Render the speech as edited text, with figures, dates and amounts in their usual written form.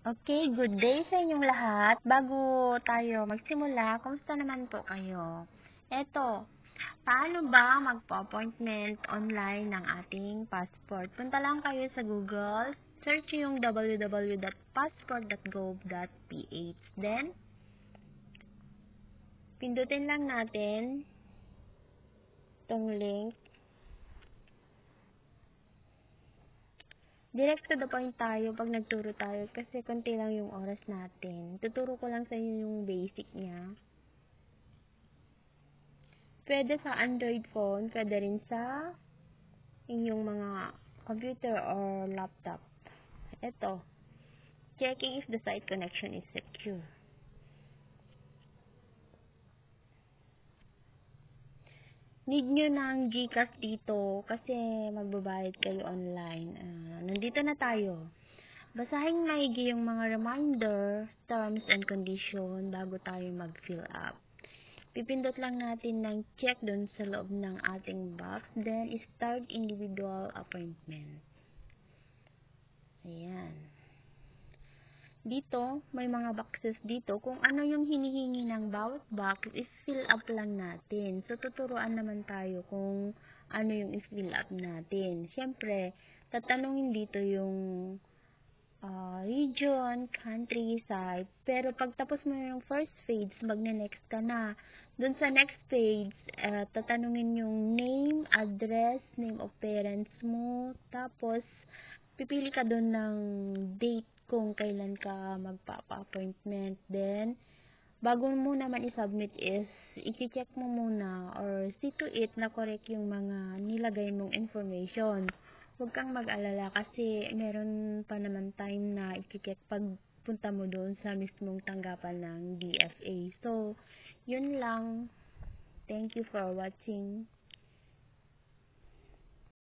Okay, good day sa inyong lahat. Bago tayo magsimula, kumusta naman po kayo? Eto, paano ba magpa-appointment online ng ating passport? Punta lang kayo sa Google, search yung www.passport.gov.ph. Then, pindutin lang natin itong link. Direct to the point tayo pag nagturo tayo kasi konti lang yung oras natin. Tuturo ko lang sa inyo yung basic niya. Pwede sa Android phone, pwede rin sa inyong mga computer or laptop. Ito, checking if the site connection is secure. Need nyo ng GCash dito kasi magbabayad kayo online. Nandito na tayo. Basahin maigi yung mga reminder, terms and condition bago tayo mag-fill up. Pipindot lang natin ng check dun sa loob ng ating box, then start individual appointment. Ayan. Dito, may mga boxes dito. Kung ano yung hinihingi ng bawat box, i-fill up lang natin. So, tuturuan naman tayo kung ano yung i-fill up natin. Siyempre, tatanungin dito yung region, country, site. Pero pag tapos mo yung first page, magne-next ka na. Doon sa next page, tatanungin yung name, address, name of parents mo. Tapos, pipili ka doon ng date kung kailan ka magpapa-appointment. Then, bago mo naman i-submit is, i-check mo muna or see to it na correct yung mga nilagay mong information. Huwag kang mag-alala kasi meron pa naman time na i-check pag punta mo doon sa mismong tanggapan ng DFA. So, yun lang. Thank you for watching.